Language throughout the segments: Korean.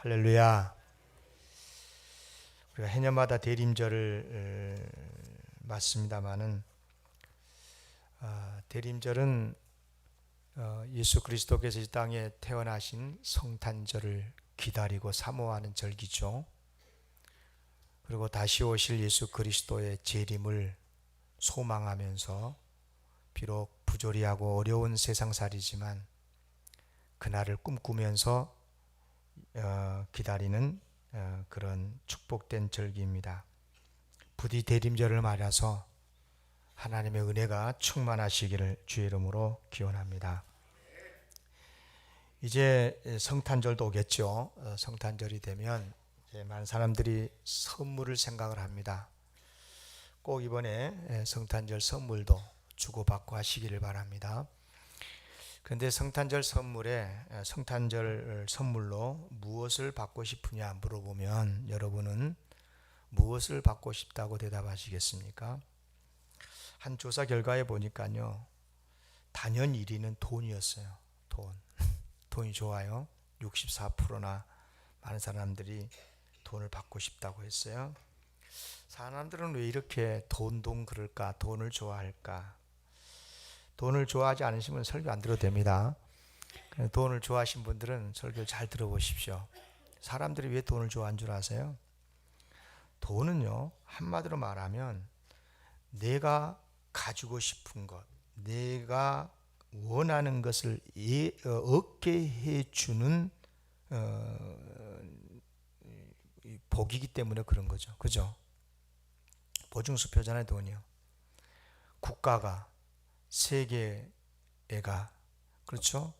할렐루야. 우리가 해년마다 대림절을 맞습니다마는 대림절은 예수 그리스도께서 이 땅에 태어나신 성탄절을 기다리고 사모하는 절기죠. 그리고 다시 오실 예수 그리스도의 재림을 소망하면서 비록 부조리하고 어려운 세상살이지만 그날을 꿈꾸면서 기다리는 그런 축복된 절기입니다. 부디 대림절을 맞아서 하나님의 은혜가 충만하시기를 주의 이름으로 기원합니다. 이제 성탄절도 오겠죠. 성탄절이 되면 이제 많은 사람들이 선물을 생각을 합니다. 꼭 이번에 성탄절 선물도 주고받고 하시기를 바랍니다. 그런데 성탄절 선물로 무엇을 받고 싶으냐 물어보면 여러분은 무엇을 받고 싶다고 대답하시겠습니까? 한 조사 결과에 보니까요, 단연 1위는 돈이었어요. 돈이 좋아요. 64%나 많은 사람들이 돈을 받고 싶다고 했어요. 사람들은 왜 이렇게 돈 그럴까? 돈을 좋아할까? 돈을 좋아하지 않으시면 설교 안 들어도 됩니다. 돈을 좋아하신 분들은 설교 잘 들어보십시오. 사람들이 왜 돈을 좋아하는 줄 아세요? 돈은요, 한마디로 말하면 내가 가지고 싶은 것, 내가 원하는 것을 얻게 해주는 복이기 때문에 그런 거죠. 그죠? 보증수표잖아요, 돈이요. 국가가, 세계가, 그렇죠?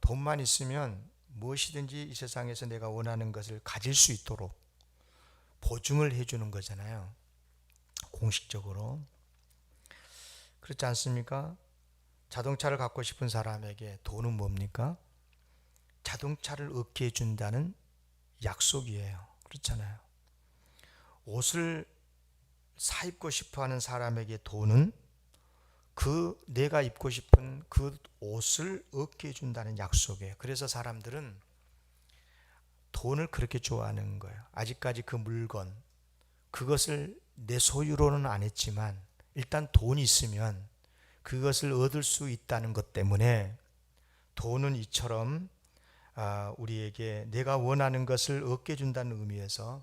돈만 있으면 무엇이든지 이 세상에서 내가 원하는 것을 가질 수 있도록 보증을 해주는 거잖아요. 공식적으로. 그렇지 않습니까? 자동차를 갖고 싶은 사람에게 돈은 뭡니까? 자동차를 얻게 해준다는 약속이에요. 그렇잖아요. 옷을 사입고 싶어 하는 사람에게 돈은 내가 입고 싶은 그 옷을 얻게 해준다는 약속이에요. 그래서 사람들은 돈을 그렇게 좋아하는 거예요. 아직까지 그 물건, 그것을 내 소유로는 안 했지만 일단 돈이 있으면 그것을 얻을 수 있다는 것 때문에 돈은 이처럼 우리에게 내가 원하는 것을 얻게 해준다는 의미에서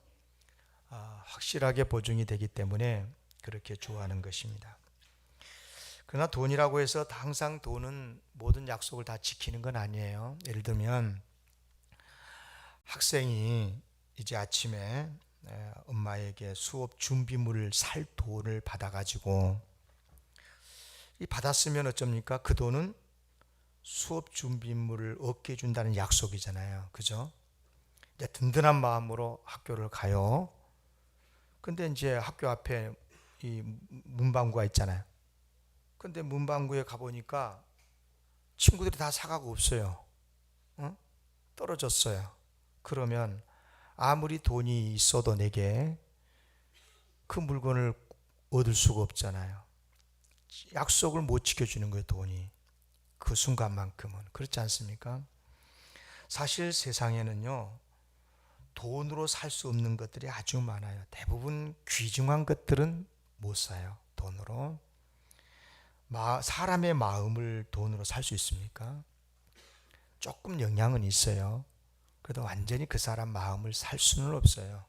확실하게 보증이 되기 때문에 그렇게 좋아하는 것입니다. 그러나 돈이라고 해서 항상 돈은 모든 약속을 다 지키는 건 아니에요. 예를 들면 학생이 이제 아침에 엄마에게 수업 준비물을 살 돈을 받아가지고 받았으면 어쩝니까? 그 돈은 수업 준비물을 얻게 해준다는 약속이잖아요. 그죠? 이제 든든한 마음으로 학교를 가요. 근데 이제 학교 앞에 이 문방구가 있잖아요. 근데 문방구에 가보니까 친구들이 다 사가고 없어요. 떨어졌어요. 그러면 아무리 돈이 있어도 내게 그 물건을 얻을 수가 없잖아요. 약속을 못 지켜주는 거예요, 돈이. 그 순간만큼은. 그렇지 않습니까? 사실 세상에는요, 돈으로 살 수 없는 것들이 아주 많아요. 대부분 귀중한 것들은 못 사요, 돈으로. 사람의 마음을 돈으로 살 수 있습니까? 조금 영향은 있어요. 그래도 완전히 그 사람 마음을 살 수는 없어요.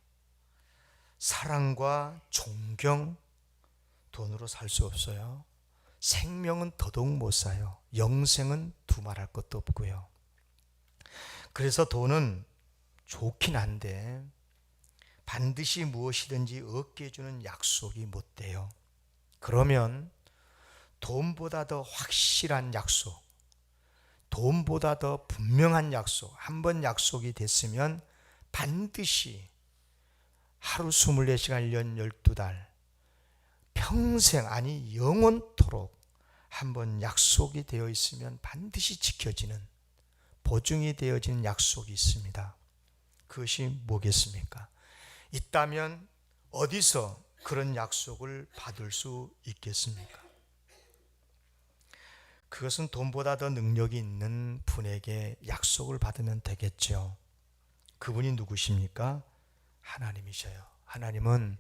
사랑과 존경, 돈으로 살 수 없어요. 생명은 더더욱 못 사요. 영생은 두말할 것도 없고요. 그래서 돈은 좋긴 한데 반드시 무엇이든지 얻게 해주는 약속이 못 돼요. 그러면 돈보다 더 확실한 약속, 돈보다 더 분명한 약속, 한번 약속이 됐으면 반드시 하루 24시간 1년 12달 평생, 아니 영원토록 한번 약속이 되어 있으면 반드시 지켜지는, 보증이 되어지는 약속이 있습니다. 그것이 뭐겠습니까? 있다면 어디서 그런 약속을 받을 수 있겠습니까? 그것은 돈보다 더 능력이 있는 분에게 약속을 받으면 되겠죠. 그분이 누구십니까? 하나님이셔요. 하나님은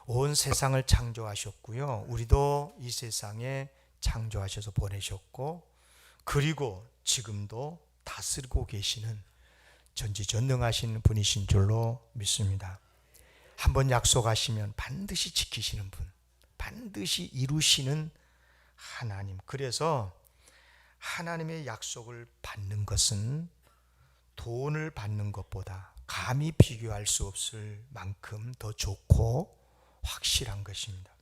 온 세상을 창조하셨고요. 우리도 이 세상에 창조하셔서 보내셨고, 그리고 지금도 다스리고 계시는 전지전능하신 분이신 줄로 믿습니다. 한번 약속하시면 반드시 지키시는 분, 반드시 이루시는 하나님. 그래서 하나님의 약속을 받는 것은 돈을 받는 것보다 감히 비교할 수 없을 만큼 더 좋고 확실한 것입니다.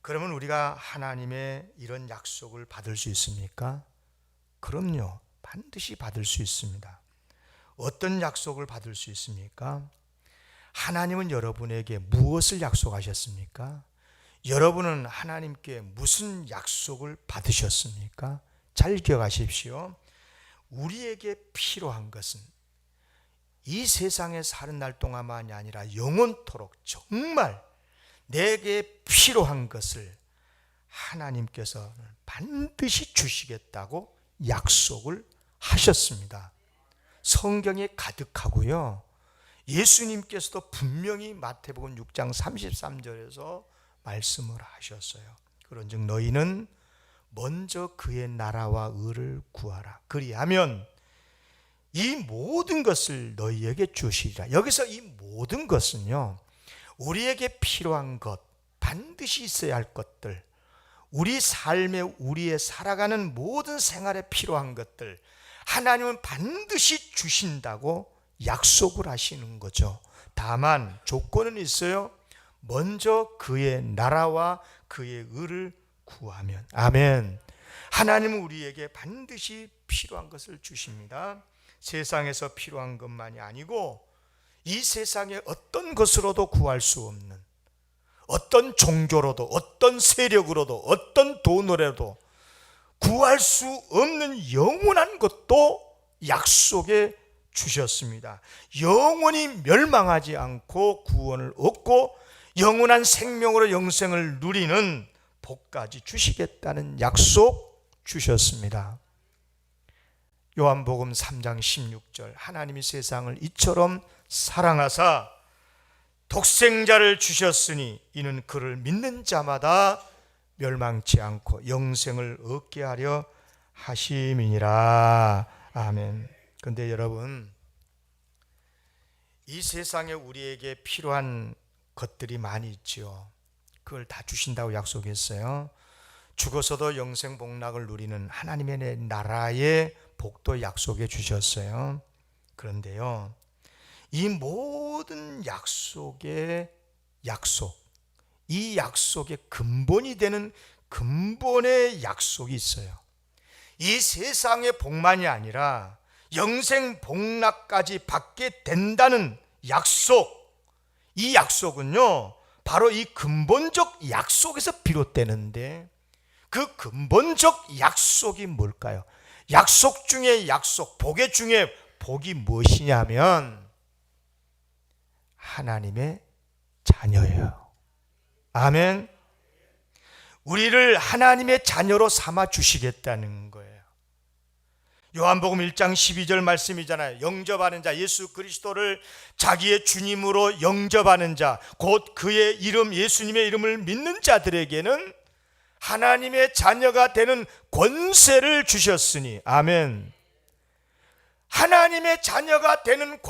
그러면 우리가 하나님의 이런 약속을 받을 수 있습니까? 그럼요. 반드시 받을 수 있습니다. 어떤 약속을 받을 수 있습니까? 하나님은 여러분에게 무엇을 약속하셨습니까? 여러분은 하나님께 무슨 약속을 받으셨습니까? 잘 기억하십시오. 우리에게 필요한 것은 이 세상에 사는 날 동안만이 아니라 영원토록 정말 내게 필요한 것을 하나님께서 반드시 주시겠다고 약속을 하셨습니다. 성경에 가득하고요. 예수님께서도 분명히 마태복음 6장 33절에서 말씀을 하셨어요. 그런즉 너희는 먼저 그의 나라와 의를 구하라. 그리하면 이 모든 것을 너희에게 주시리라. 여기서 이 모든 것은요, 우리에게 필요한 것, 반드시 있어야 할 것들, 우리 삶에 우리의 살아가는 모든 생활에 필요한 것들, 하나님은 반드시 주신다고 약속을 하시는 거죠. 다만 조건은 있어요. 먼저 그의 나라와 그의 의를 구하면. 아멘. 하나님은 우리에게 반드시 필요한 것을 주십니다. 세상에서 필요한 것만이 아니고 이 세상의 어떤 것으로도 구할 수 없는, 어떤 종교로도 어떤 세력으로도 어떤 돈으로도 구할 수 없는 영원한 것도 약속에 주셨습니다. 영원히 멸망하지 않고 구원을 얻고 영원한 생명으로 영생을 누리는 복까지 주시겠다는 약속 주셨습니다. 요한복음 3장 16절, 하나님이 세상을 이처럼 사랑하사 독생자를 주셨으니 이는 그를 믿는 자마다 멸망치 않고 영생을 얻게 하려 하심이니라. 아멘. 근데 여러분, 이 세상에 우리에게 필요한 것들이 많이 있지요. 그걸 다 주신다고 약속했어요. 죽어서도 영생 복락을 누리는 하나님의 나라의 복도 약속해 주셨어요. 그런데요, 이 모든 약속의 약속, 이 약속의 근본이 되는 근본의 약속이 있어요. 이 세상의 복만이 아니라 영생 복락까지 받게 된다는 약속, 이 약속은요 바로 이 근본적 약속에서 비롯되는데, 그 근본적 약속이 뭘까요? 약속 중에 약속, 복의 중에 복이 무엇이냐면 하나님의 자녀예요. 아멘. 우리를 하나님의 자녀로 삼아 주시겠다는 거예요. 요한복음 1장 12절 말씀이잖아요. 영접하는 자, 예수 그리스도를 자기의 주님으로 영접하는 자, 곧 그의 이름, 예수님의 이름을 믿는 자들에게는 하나님의 자녀가 되는 권세를 주셨으니. 아멘. 하나님의 자녀가 되는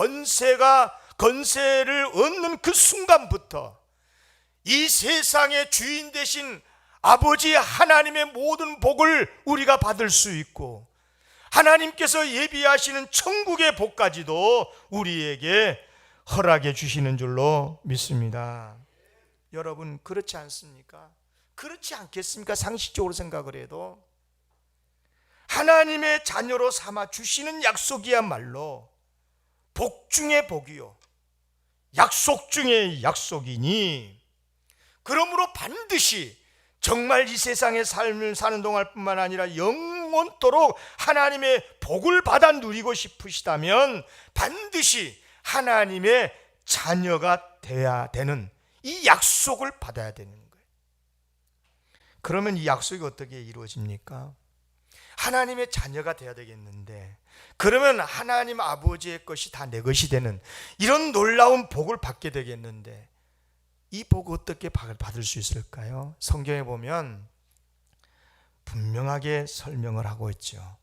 권세를 얻는 그 순간부터 이 세상의 주인 되신 아버지 하나님의 모든 복을 우리가 받을 수 있고, 하나님께서 예비하시는 천국의 복까지도 우리에게 허락해 주시는 줄로 믿습니다. 여러분, 그렇지 않습니까? 그렇지 않겠습니까? 상식적으로 생각을 해도 하나님의 자녀로 삼아 주시는 약속이야말로 복 중에 복이요, 약속 중에 약속이니, 그러므로 반드시 정말 이 세상의 삶을 사는 동안뿐만 아니라 영원토록 하나님의 복을 받아 누리고 싶으시다면 반드시 하나님의 자녀가 돼야 되는 이 약속을 받아야 되는 거예요. 그러면 이 약속이 어떻게 이루어집니까? 하나님의 자녀가 되어야 되겠는데, 그러면 하나님 아버지의 것이 다 내 것이 되는 이런 놀라운 복을 받게 되겠는데, 이 복을 어떻게 받을 수 있을까요? 성경에 보면 분명하게 설명을 하고 있죠.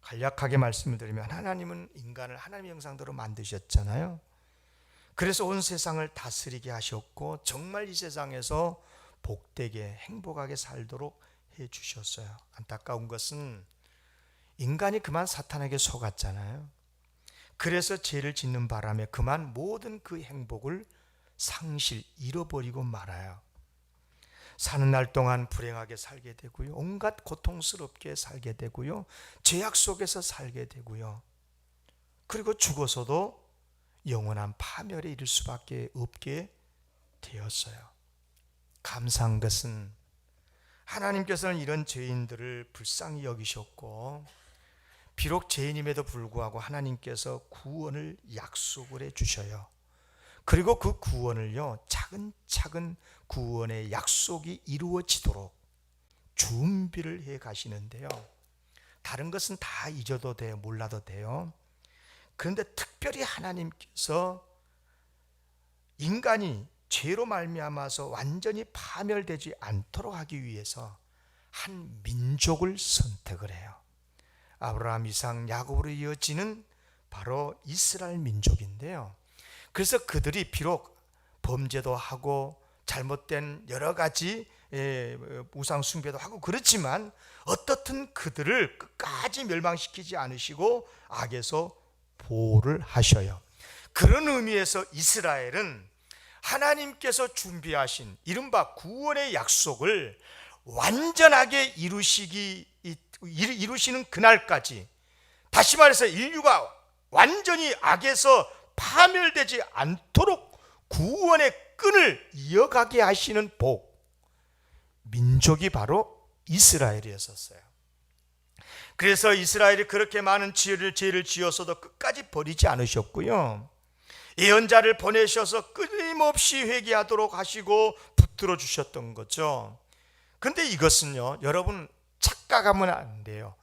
간략하게 말씀을 드리면, 하나님은 인간을 하나님의 형상대로 만드셨잖아요. 그래서 온 세상을 다스리게 하셨고, 정말 이 세상에서 복되게 행복하게 살도록 해 주셨어요. 안타까운 것은 인간이 그만 사탄에게 속았잖아요. 그래서 죄를 짓는 바람에 그만 모든 그 행복을 잃어버리고 말아요. 사는 날 동안 불행하게 살게 되고요, 온갖 고통스럽게 살게 되고요, 죄악 속에서 살게 되고요, 그리고 죽어서도 영원한 파멸에 이를 수밖에 없게 되었어요. 감사한 것은 하나님께서는 이런 죄인들을 불쌍히 여기셨고, 비록 죄인임에도 불구하고 하나님께서 구원을 약속을 해 주셔요. 그리고 그 구원을요, 차근차근 구원의 약속이 이루어지도록 준비를 해 가시는데요, 다른 것은 다 잊어도 돼요, 몰라도 돼요. 그런데 특별히 하나님께서 인간이 죄로 말미암아서 완전히 파멸되지 않도록 하기 위해서 한 민족을 선택을 해요. 아브라함, 이삭, 야곱으로 이어지는 바로 이스라엘 민족인데요, 그래서 그들이 비록 범죄도 하고 잘못된 여러 가지 우상 숭배도 하고 그렇지만, 어떻든 그들을 끝까지 멸망시키지 않으시고 악에서 보호를 하셔요. 그런 의미에서 이스라엘은 하나님께서 준비하신 이른바 구원의 약속을 완전하게 이루시는 그날까지, 다시 말해서 인류가 완전히 악에서 파멸되지 않도록 구원의 끈을 이어가게 하시는 민족이 바로 이스라엘이었어요. 그래서 이스라엘이 그렇게 많은 죄를 지어서도 끝까지 버리지 않으셨고요, 예언자를 보내셔서 끊임없이 회개하도록 하시고 붙들어 주셨던 거죠. 그런데 이것은요, 여러분 착각하면 안 돼요.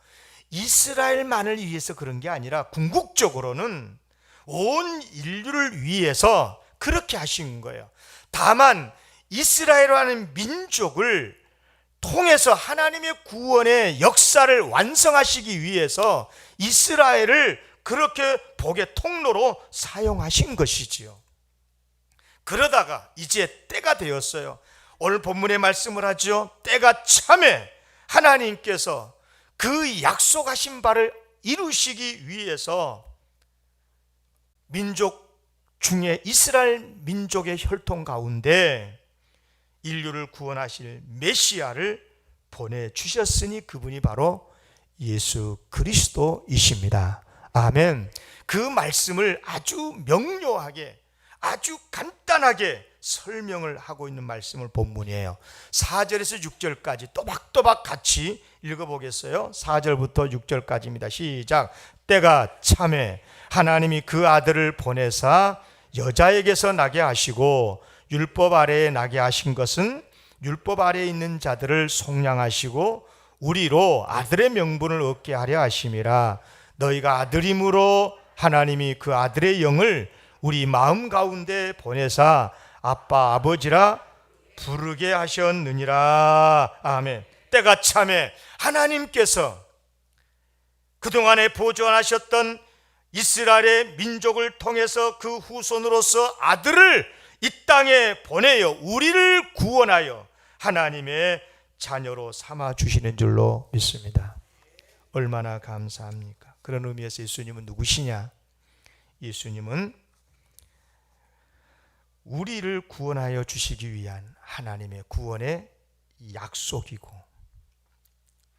이스라엘만을 위해서 그런 게 아니라 궁극적으로는 온 인류를 위해서 그렇게 하신 거예요. 다만 이스라엘이라는 민족을 통해서 하나님의 구원의 역사를 완성하시기 위해서 이스라엘을 그렇게 복의 통로로 사용하신 것이지요. 그러다가 이제 때가 되었어요. 오늘 본문의 말씀을 하죠. 때가 참에 하나님께서 그 약속하신 바를 이루시기 위해서 민족 중에 이스라엘 민족의 혈통 가운데 인류를 구원하실 메시아를 보내주셨으니 그분이 바로 예수 그리스도이십니다. 아멘. 그 말씀을 아주 명료하게, 아주 간단하게 설명을 하고 있는 말씀을 본문이에요. 4절에서 6절까지 또박또박 같이 읽어보겠어요. 4절부터 6절까지입니다. 시작. 때가 참에 하나님이 그 아들을 보내사 여자에게서 나게 하시고, 율법 아래에 나게 하신 것은 율법 아래에 있는 자들을 속량하시고 우리로 아들의 명분을 얻게 하려 하심이라. 너희가 아들임으로 하나님이 그 아들의 영을 우리 마음 가운데 보내사 아빠 아버지라 부르게 하셨느니라. 아멘. 때가 참에 하나님께서 그동안에 보존하셨던 이스라엘의 민족을 통해서 그 후손으로서 아들을 이 땅에 보내어 우리를 구원하여 하나님의 자녀로 삼아 주시는 줄로 믿습니다. 얼마나 감사합니까? 그런 의미에서 예수님은 누구시냐? 예수님은 우리를 구원하여 주시기 위한 하나님의 구원의 약속이고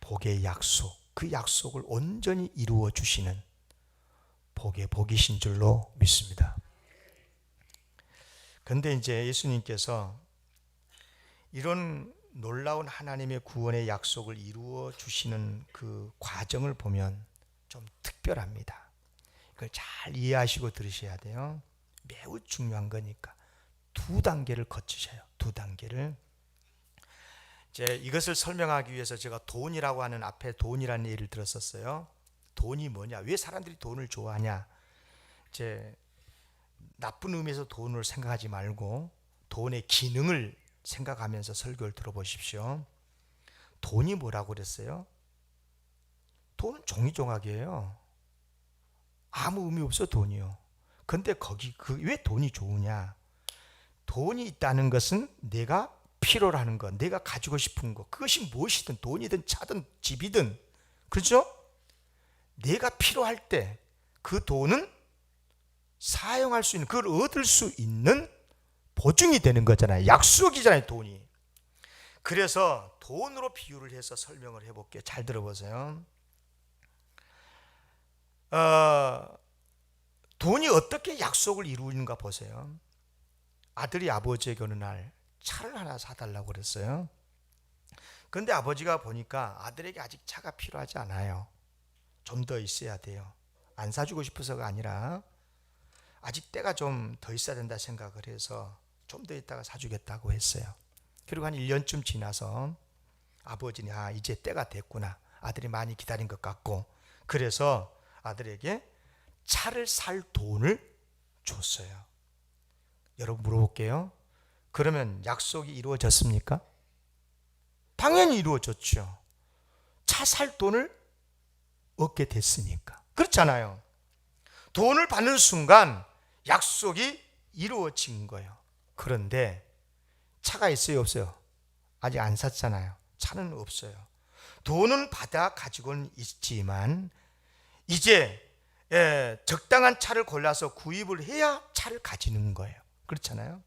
복의 약속, 그 약속을 온전히 이루어 주시는 복의 복이신 줄로 믿습니다. 그런데 이제 예수님께서 이런 놀라운 하나님의 구원의 약속을 이루어 주시는 그 과정을 보면 좀 특별합니다. 이걸 잘 이해하시고 들으셔야 돼요. 매우 중요한 거니까. 두 단계를 거치셔요. 두 단계를. 이것을 설명하기 위해서 제가 돈이라고 하는 앞에 돈이라는 예를 들었었어요. 돈이 뭐냐? 왜 사람들이 돈을 좋아하냐? 나쁜 의미에서 돈을 생각하지 말고 돈의 기능을 생각하면서 설교를 들어보십시오. 돈이 뭐라고 그랬어요? 돈은 종이조각이에요. 아무 의미 없어 돈이요. 근데 왜 돈이 좋으냐? 돈이 있다는 것은 내가 필요로 하는 것, 내가 가지고 싶은 것, 그것이 무엇이든 돈이든 차든 집이든, 그렇죠? 내가 필요할 때 그 돈은 사용할 수 있는, 그걸 얻을 수 있는 보증이 되는 거잖아요. 약속이잖아요, 돈이. 그래서 돈으로 비유를 해서 설명을 해볼게요. 잘 들어보세요. 돈이 어떻게 약속을 이루는가 보세요. 아들이 아버지에게 어느 날 차를 하나 사달라고 그랬어요. 그런데 아버지가 보니까 아들에게 아직 차가 필요하지 않아요. 좀 더 있어야 돼요. 안 사주고 싶어서가 아니라 아직 때가 좀 더 있어야 된다 생각을 해서 좀 더 있다가 사주겠다고 했어요. 그리고 한 1년쯤 지나서 아버지는 이제 때가 됐구나, 아들이 많이 기다린 것 같고, 그래서 아들에게 차를 살 돈을 줬어요. 여러분 물어볼게요. 그러면 약속이 이루어졌습니까? 당연히 이루어졌죠. 차 살 돈을 얻게 됐으니까. 그렇잖아요. 돈을 받는 순간 약속이 이루어진 거예요. 그런데 차가 있어요, 없어요? 아직 안 샀잖아요. 차는 없어요. 돈은 받아 가지고는 있지만 이제 적당한 차를 골라서 구입을 해야 차를 가지는 거예요. 그렇잖아요.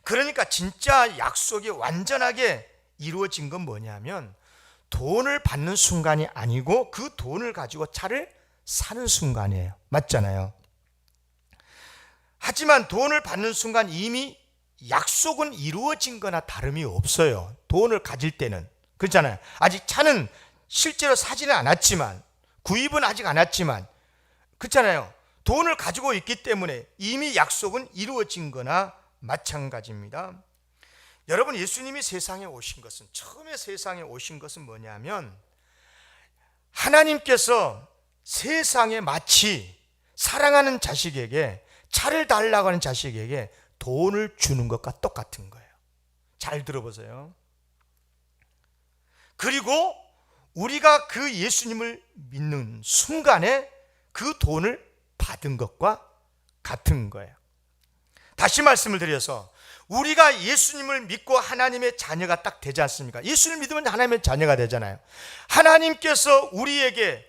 그러니까 진짜 약속이 완전하게 이루어진 건 뭐냐면 돈을 받는 순간이 아니고 그 돈을 가지고 차를 사는 순간이에요. 맞잖아요. 하지만 돈을 받는 순간 이미 약속은 이루어진 거나 다름이 없어요. 돈을 가질 때는. 그렇잖아요. 아직 차는 실제로 사지는 않았지만, 구입은 아직 안 했지만, 그렇잖아요. 돈을 가지고 있기 때문에 이미 약속은 이루어진 거나 마찬가지입니다. 여러분, 예수님이 세상에 오신 것은, 처음에 세상에 오신 것은 뭐냐면 하나님께서 세상에 마치 사랑하는 자식에게, 차를 달라고 하는 자식에게 돈을 주는 것과 똑같은 거예요. 잘 들어보세요. 그리고 우리가 그 예수님을 믿는 순간에 그 돈을 받은 것과 같은 거예요. 다시 말씀을 드려서 우리가 예수님을 믿고 하나님의 자녀가 딱 되지 않습니까? 예수를 믿으면 하나님의 자녀가 되잖아요. 하나님께서 우리에게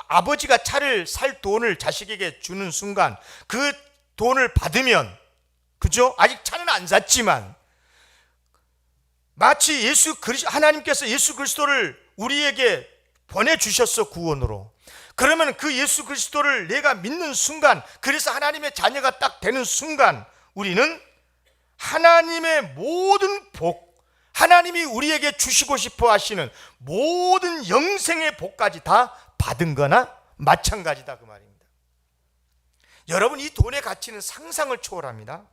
아버지가 차를 살 돈을 자식에게 주는 순간 그 돈을 받으면, 그죠? 아직 차는 안 샀지만 마치 하나님께서 예수 그리스도를 우리에게 보내주셨어, 구원으로. 그러면 그 예수 그리스도를 내가 믿는 순간, 그래서 하나님의 자녀가 딱 되는 순간 우리는 하나님의 모든 복, 하나님이 우리에게 주시고 싶어 하시는 모든 영생의 복까지 다 받은 거나 마찬가지다, 그 말입니다. 여러분, 이 돈의 가치는 상상을 초월합니다.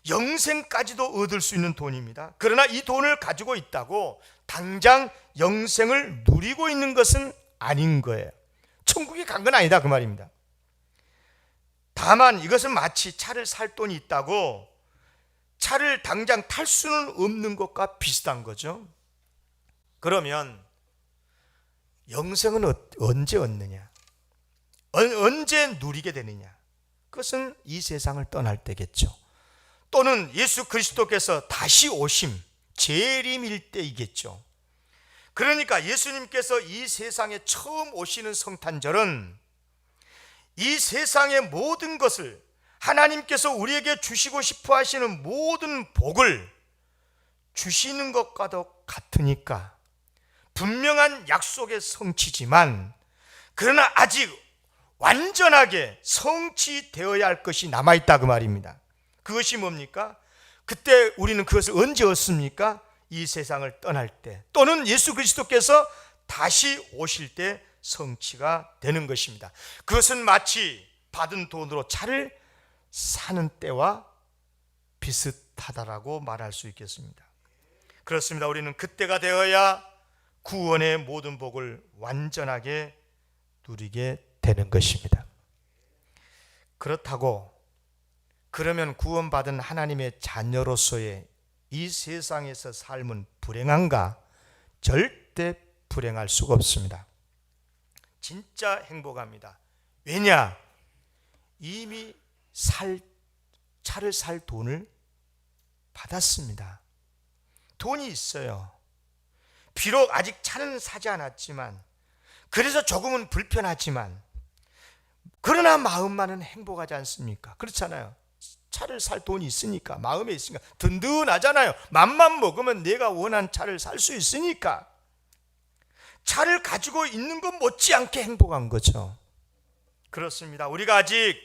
영생까지도 얻을 수 있는 돈입니다. 그러나 이 돈을 가지고 있다고 당장 영생을 누리고 있는 것은 아닌 거예요. 천국에 간 건 아니다, 그 말입니다. 다만 이것은 마치 차를 살 돈이 있다고 차를 당장 탈 수는 없는 것과 비슷한 거죠. 그러면 영생은 언제 얻느냐? 언제 누리게 되느냐? 그것은 이 세상을 떠날 때겠죠. 또는 예수 그리스도께서 다시 오심, 재림일 때이겠죠. 그러니까 예수님께서 이 세상에 처음 오시는 성탄절은 이 세상의 모든 것을, 하나님께서 우리에게 주시고 싶어 하시는 모든 복을 주시는 것과도 같으니까 분명한 약속의 성취지만, 그러나 아직 완전하게 성취되어야 할 것이 남아있다, 그 말입니다. 그것이 뭡니까? 그때 우리는 그것을 언제 얻습니까? 이 세상을 떠날 때, 또는 예수 그리스도께서 다시 오실 때 성취가 되는 것입니다. 그것은 마치 받은 돈으로 차를 사는 때와 비슷하다라고 말할 수 있겠습니다. 그렇습니다. 우리는 그때가 되어야 구원의 모든 복을 완전하게 누리게 되는 것입니다. 그렇다고 그러면 구원받은 하나님의 자녀로서의 이 세상에서 삶은 불행한가? 절대 불행할 수가 없습니다. 진짜 행복합니다. 왜냐? 이미 차를 살 돈을 받았습니다. 돈이 있어요. 비록 아직 차는 사지 않았지만, 그래서 조금은 불편하지만, 그러나 마음만은 행복하지 않습니까? 그렇잖아요. 차를 살 돈이 있으니까, 마음에 있으니까 든든하잖아요. 맘만 먹으면 내가 원한 차를 살 수 있으니까. 차를 가지고 있는 것 못지않게 행복한 거죠. 그렇습니다. 우리가 아직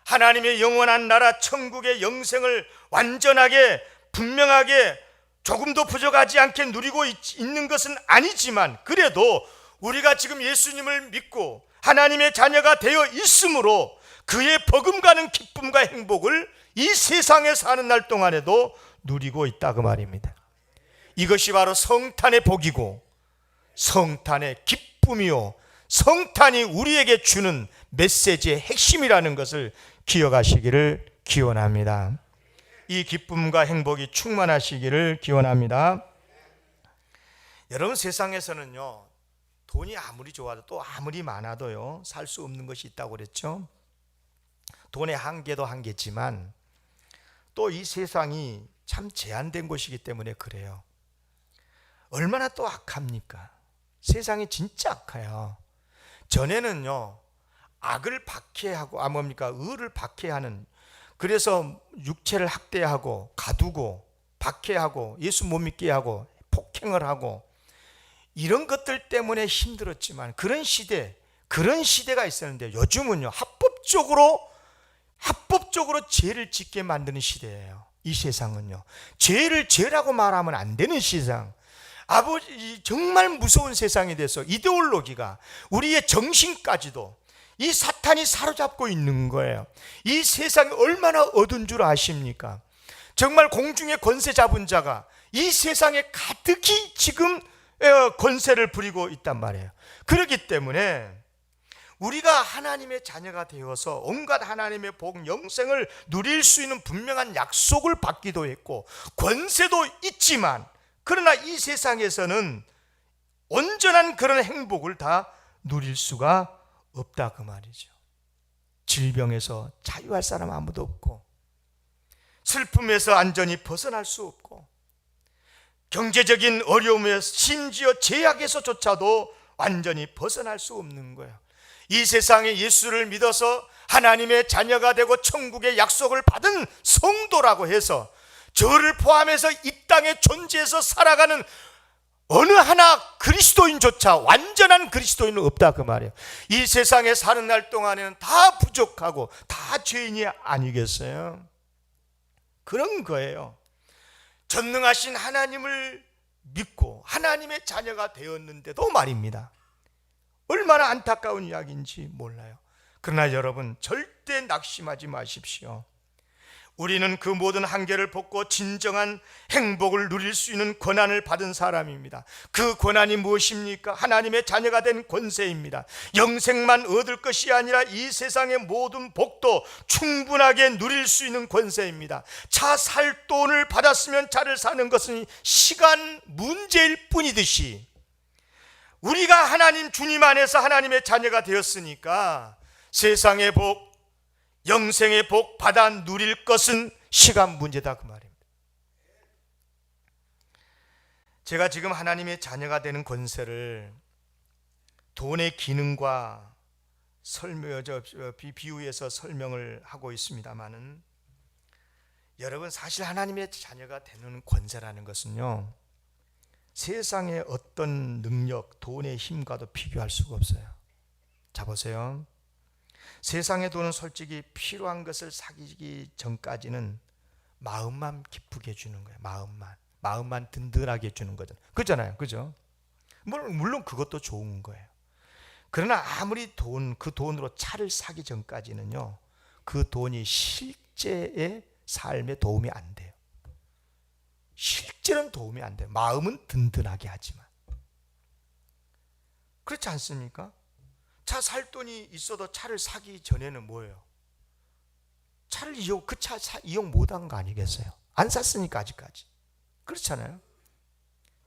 하나님의 영원한 나라 천국의 영생을 완전하게 분명하게 조금도 부족하지 않게 누리고 있는 것은 아니지만, 그래도 우리가 지금 예수님을 믿고 하나님의 자녀가 되어 있으므로 그의 버금가는 기쁨과 행복을 이 세상에 사는 날 동안에도 누리고 있다 그 말입니다. 이것이 바로 성탄의 복이고 성탄의 기쁨이요, 성탄이 우리에게 주는 메시지의 핵심이라는 것을 기억하시기를 기원합니다. 이 기쁨과 행복이 충만하시기를 기원합니다. 여러분, 세상에서는요, 돈이 아무리 좋아도 또 아무리 많아도요, 살 수 없는 것이 있다고 그랬죠. 돈의 한계도 한계지만 또 이 세상이 참 제한된 곳이기 때문에 그래요. 얼마나 또 악합니까? 세상이 진짜 악해요. 전에는요, 악을 박해하고 의를 박해하는, 그래서 육체를 학대하고 가두고 박해하고 예수 못 믿게 하고 폭행을 하고 이런 것들 때문에 힘들었지만, 그런 시대가 있었는데, 요즘은요 합법적으로 죄를 짓게 만드는 시대예요. 이 세상은요, 죄를 죄라고 말하면 안 되는 세상, 정말 무서운 세상이 돼서 이데올로기가 우리의 정신까지도 이 사탄이 사로잡고 있는 거예요. 이 세상이 얼마나 어두운 줄 아십니까? 정말 공중의 권세 잡은 자가 이 세상에 가득히 지금 권세를 부리고 있단 말이에요. 그렇기 때문에 우리가 하나님의 자녀가 되어서 온갖 하나님의 복, 영생을 누릴 수 있는 분명한 약속을 받기도 했고 권세도 있지만, 그러나 이 세상에서는 온전한 그런 행복을 다 누릴 수가 없다 그 말이죠. 질병에서 자유할 사람 아무도 없고, 슬픔에서 완전히 벗어날 수 없고, 경제적인 어려움에서 심지어 제약에서조차도 완전히 벗어날 수 없는 거예요. 이 세상에 예수를 믿어서 하나님의 자녀가 되고 천국의 약속을 받은 성도라고 해서 저를 포함해서 이 땅에 존재해서 살아가는 어느 하나 그리스도인조차 완전한 그리스도인은 없다 그 말이에요. 이 세상에 사는 날 동안에는 다 부족하고 다 죄인이 아니겠어요? 그런 거예요. 전능하신 하나님을 믿고 하나님의 자녀가 되었는데도 말입니다, 얼마나 안타까운 이야기인지 몰라요. 그러나 여러분, 절대 낙심하지 마십시오. 우리는 그 모든 한계를 벗고 진정한 행복을 누릴 수 있는 권한을 받은 사람입니다. 그 권한이 무엇입니까? 하나님의 자녀가 된 권세입니다. 영생만 얻을 것이 아니라 이 세상의 모든 복도 충분하게 누릴 수 있는 권세입니다. 차 살 돈을 받았으면 차를 사는 것은 시간 문제일 뿐이듯이, 우리가 하나님 주님 안에서 하나님의 자녀가 되었으니까 세상의 복, 영생의 복 받아 누릴 것은 시간 문제다 그 말입니다. 제가 지금 하나님의 자녀가 되는 권세를 돈의 기능과 비유해서 설명을 하고 있습니다마는, 여러분, 사실 하나님의 자녀가 되는 권세라는 것은요, 세상의 어떤 능력, 돈의 힘과도 비교할 수가 없어요. 자 보세요. 세상의 돈은 솔직히 필요한 것을 사기 전까지는 마음만 기쁘게 해주는 거예요. 마음만 든든하게 해주는 거잖아요. 그렇잖아요. 그죠? 물론 그것도 좋은 거예요. 그러나 아무리 그 돈으로 차를 사기 전까지는요, 그 돈이 실제의 삶에 도움이 안 돼요. 실제로는 도움이 안 돼요. 마음은 든든하게 하지만. 그렇지 않습니까? 차 살 돈이 있어도 차를 사기 전에는 뭐예요? 차를 그 차 이용 못한 거 아니겠어요? 안 샀으니까 아직까지. 그렇잖아요.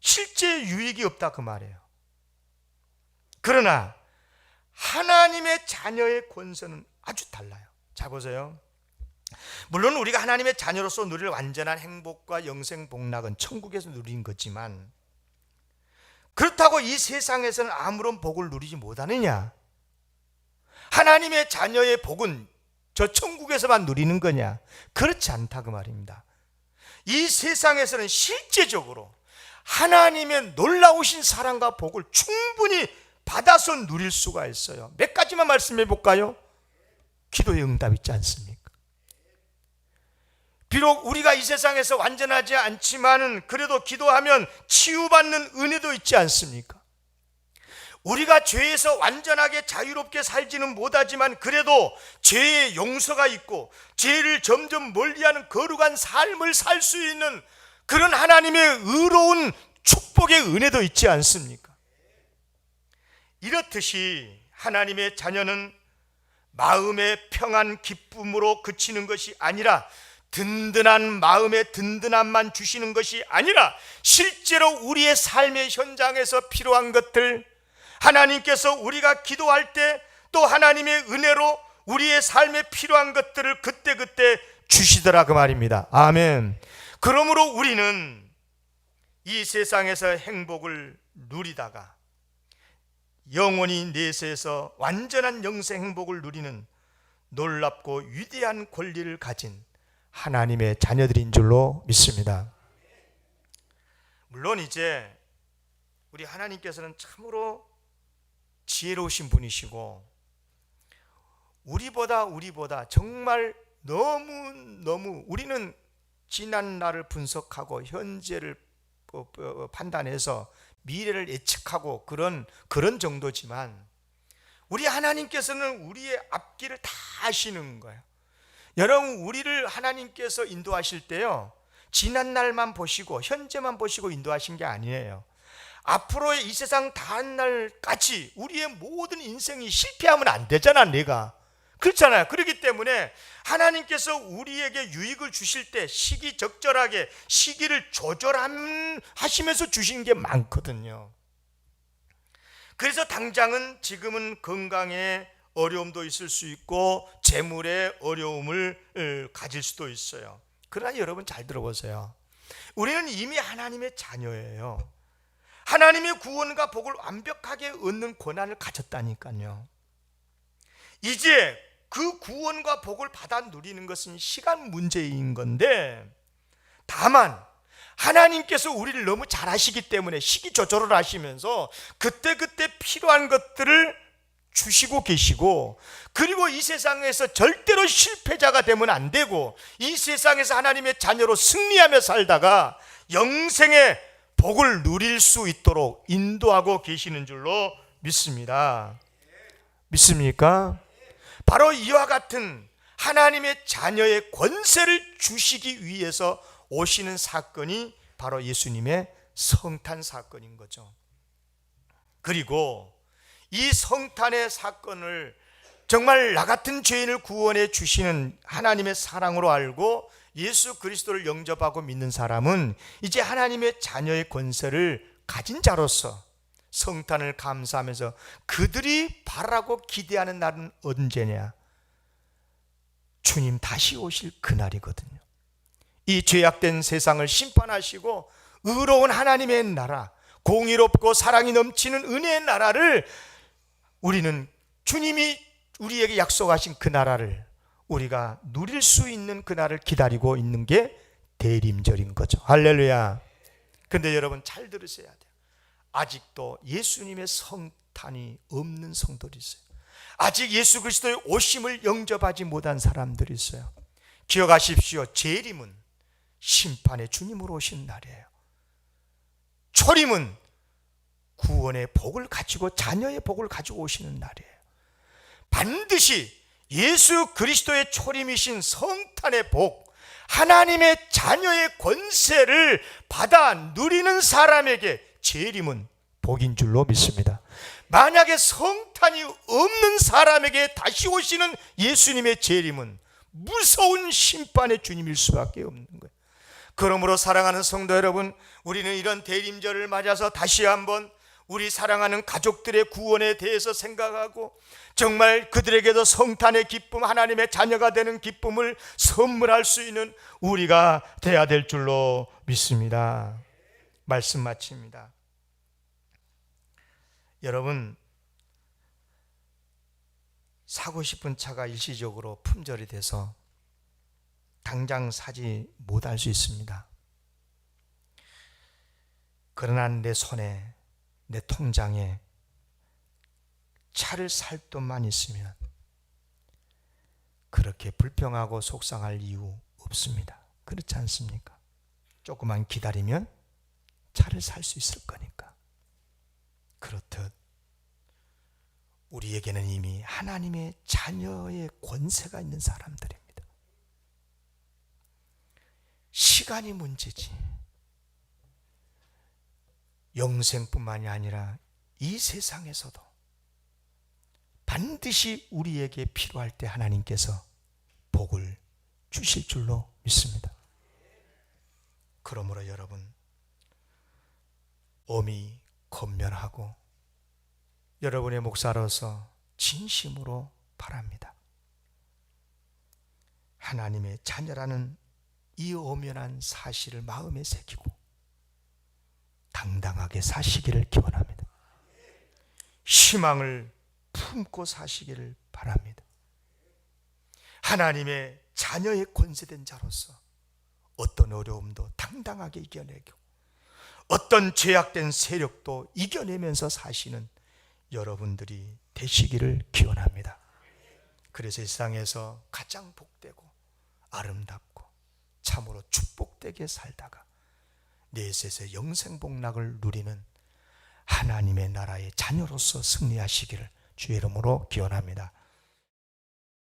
실제 유익이 없다 그 말이에요. 그러나 하나님의 자녀의 권세는 아주 달라요. 자 보세요. 물론 우리가 하나님의 자녀로서 누릴 완전한 행복과 영생 복락은 천국에서 누린 거지만, 그렇다고 이 세상에서는 아무런 복을 누리지 못하느냐? 하나님의 자녀의 복은 저 천국에서만 누리는 거냐? 그렇지 않다 그 말입니다. 이 세상에서는 실제적으로 하나님의 놀라우신 사랑과 복을 충분히 받아서 누릴 수가 있어요. 몇 가지만 말씀해 볼까요? 기도의 응답 있지 않습니까? 비록 우리가 이 세상에서 완전하지 않지만은 그래도 기도하면 치유받는 은혜도 있지 않습니까? 우리가 죄에서 완전하게 자유롭게 살지는 못하지만 그래도 죄의 용서가 있고 죄를 점점 멀리하는 거룩한 삶을 살 수 있는 그런 하나님의 의로운 축복의 은혜도 있지 않습니까? 이렇듯이 하나님의 자녀는 마음의 평안 기쁨으로 그치는 것이 아니라, 든든한 마음의 든든함만 주시는 것이 아니라 실제로 우리의 삶의 현장에서 필요한 것들, 하나님께서 우리가 기도할 때 또 하나님의 은혜로 우리의 삶에 필요한 것들을 그때그때 주시더라 그 말입니다. 아멘. 그러므로 우리는 이 세상에서 행복을 누리다가 영원히 내세에서 완전한 영생 행복을 누리는 놀랍고 위대한 권리를 가진 하나님의 자녀들인 줄로 믿습니다. 물론 이제 우리 하나님께서는 참으로 지혜로우신 분이시고 우리보다 정말 너무 우리는 지난 날을 분석하고 현재를 판단해서 미래를 예측하고 그런 정도지만, 우리 하나님께서는 우리의 앞길을 다 아시는 거예요. 여러분, 우리를 하나님께서 인도하실 때요, 지난 날만 보시고 현재만 보시고 인도하신 게 아니에요. 앞으로의 이 세상 다한 날까지 우리의 모든 인생이 실패하면 안 되잖아, 내가. 그렇잖아요. 그렇기 때문에 하나님께서 우리에게 유익을 주실 때 시기적절하게 시기를 조절하시면서 주신 게 많거든요. 그래서 당장은 지금은 건강에 어려움도 있을 수 있고 재물에 어려움을 가질 수도 있어요. 그러나 여러분 잘 들어보세요. 우리는 이미 하나님의 자녀예요. 하나님의 구원과 복을 완벽하게 얻는 권한을 가졌다니까요. 이제 그 구원과 복을 받아 누리는 것은 시간 문제인 건데, 다만 하나님께서 우리를 너무 잘 아시기 때문에 시기 조절을 하시면서 그때그때 필요한 것들을 주시고 계시고, 그리고 이 세상에서 절대로 실패자가 되면 안 되고 이 세상에서 하나님의 자녀로 승리하며 살다가 영생의 복을 누릴 수 있도록 인도하고 계시는 줄로 믿습니다. 믿습니까? 바로 이와 같은 하나님의 자녀의 권세를 주시기 위해서 오시는 사건이 바로 예수님의 성탄 사건인 거죠. 그리고 이 성탄의 사건을 정말 나 같은 죄인을 구원해 주시는 하나님의 사랑으로 알고 예수 그리스도를 영접하고 믿는 사람은 이제 하나님의 자녀의 권세를 가진 자로서 성탄을 감사하면서 그들이 바라고 기대하는 날은 언제냐? 주님 다시 오실 그날이거든요. 이 죄악된 세상을 심판하시고 의로운 하나님의 나라, 공의롭고 사랑이 넘치는 은혜의 나라를 우리는 주님이 우리에게 약속하신 그 나라를 우리가 누릴 수 있는 그날을 기다리고 있는 게 대림절인 거죠. 할렐루야. 근데 여러분 잘 들으셔야 돼요. 아직도 예수님의 성탄이 없는 성도들이 있어요. 아직 예수 그리스도의 오심을 영접하지 못한 사람들이 있어요. 기억하십시오. 재림은 심판의 주님으로 오신 날이에요. 초림은 구원의 복을 가지고 자녀의 복을 가지고 오시는 날이에요. 반드시 예수 그리스도의 초림이신 성탄의 복, 하나님의 자녀의 권세를 받아 누리는 사람에게 재림은 복인 줄로 믿습니다. 만약에 성탄이 없는 사람에게 다시 오시는 예수님의 재림은 무서운 심판의 주님일 수밖에 없는 거예요. 그러므로 사랑하는 성도 여러분, 우리는 이런 대림절을 맞아서 다시 한번 우리 사랑하는 가족들의 구원에 대해서 생각하고 정말 그들에게도 성탄의 기쁨, 하나님의 자녀가 되는 기쁨을 선물할 수 있는 우리가 돼야 될 줄로 믿습니다. 말씀 마칩니다. 여러분, 사고 싶은 차가 일시적으로 품절이 돼서 당장 사지 못할 수 있습니다. 그러나 내 손에, 내 통장에 차를 살 돈만 있으면 그렇게 불평하고 속상할 이유 없습니다. 그렇지 않습니까? 조금만 기다리면 차를 살 수 있을 거니까. 그렇듯 우리에게는 이미 하나님의 자녀의 권세가 있는 사람들입니다. 시간이 문제지. 영생뿐만이 아니라 이 세상에서도 반드시 우리에게 필요할 때 하나님께서 복을 주실 줄로 믿습니다. 그러므로 여러분, 엄히 권면하고 여러분의 목사로서 진심으로 바랍니다. 하나님의 자녀라는 이 엄연한 사실을 마음에 새기고 당당하게 사시기를 기원합니다. 희망을 품고 사시기를 바랍니다. 하나님의 자녀의 권세된 자로서 어떤 어려움도 당당하게 이겨내고 어떤 죄악된 세력도 이겨내면서 사시는 여러분들이 되시기를 기원합니다. 그래서 이 세상에서 가장 복되고 아름답고 참으로 축복되게 살다가 내셋의 영생복락을 누리는 하나님의 나라의 자녀로서 승리하시기를 주의 이름으로 기원합니다.